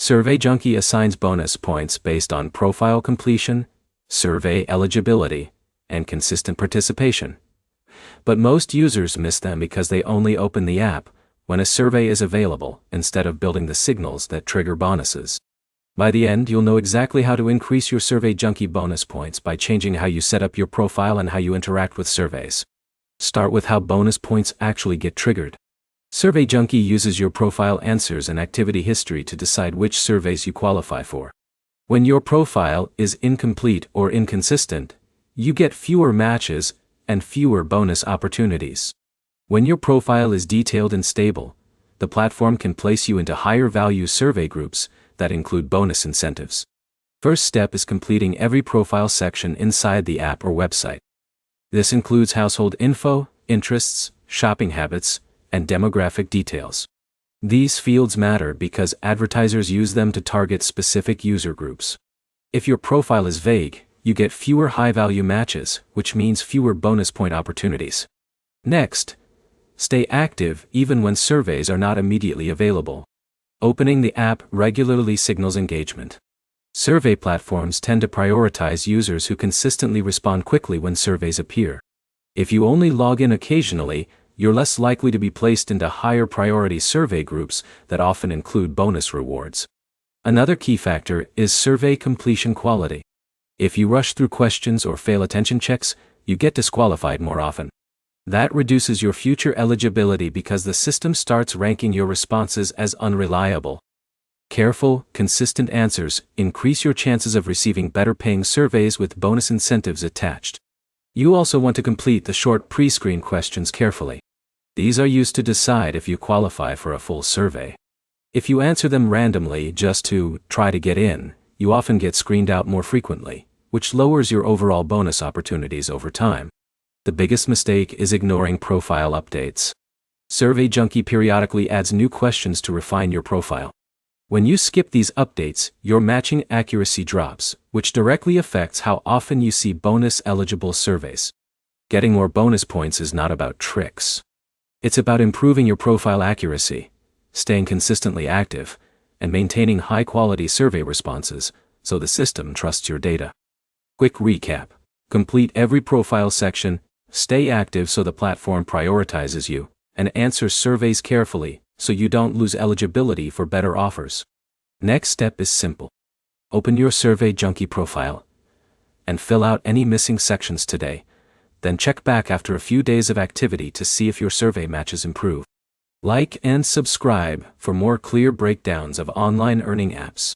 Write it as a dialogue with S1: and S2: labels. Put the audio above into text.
S1: Survey Junkie assigns bonus points based on profile completion, survey eligibility, and consistent participation. But most users miss them because they only open the app when a survey is available instead of building the signals that trigger bonuses. By the end, you'll know exactly how to increase your Survey Junkie bonus points by changing how you set up your profile and how you interact with surveys. Start with how bonus points actually get triggered. Survey Junkie uses your profile answers and activity history to decide which surveys you qualify for. When your profile is incomplete or inconsistent, you get fewer matches and fewer bonus opportunities. When your profile is detailed and stable, the platform can place you into higher value survey groups that include bonus incentives. First step is completing every profile section inside the app or website. This includes household info, interests, shopping habits, and demographic details. These fields matter because advertisers use them to target specific user groups. If your profile is vague, you get fewer high-value matches, which means fewer bonus point opportunities. Next, stay active even when surveys are not immediately available. Opening the app regularly signals engagement. Survey platforms tend to prioritize users who consistently respond quickly when surveys appear. If you only log in occasionally, you're less likely to be placed into higher priority survey groups that often include bonus rewards. Another key factor is survey completion quality. If you rush through questions or fail attention checks, you get disqualified more often. That reduces your future eligibility because the system starts ranking your responses as unreliable. Careful, consistent answers increase your chances of receiving better-paying surveys with bonus incentives attached. You also want to complete the short pre-screen questions carefully. These are used to decide if you qualify for a full survey. If you answer them randomly just to try to get in, you often get screened out more frequently, which lowers your overall bonus opportunities over time. The biggest mistake is ignoring profile updates. Survey Junkie periodically adds new questions to refine your profile. When you skip these updates, your matching accuracy drops, which directly affects how often you see bonus-eligible surveys. Getting more bonus points is not about tricks. It's about improving your profile accuracy, staying consistently active, and maintaining high-quality survey responses so the system trusts your data. Quick recap. Complete every profile section, stay active so the platform prioritizes you, and answer surveys carefully so you don't lose eligibility for better offers. Next step is simple. Open your Survey Junkie profile and fill out any missing sections today. Then check back after a few days of activity to see if your survey matches improve. Like and subscribe for more clear breakdowns of online earning apps.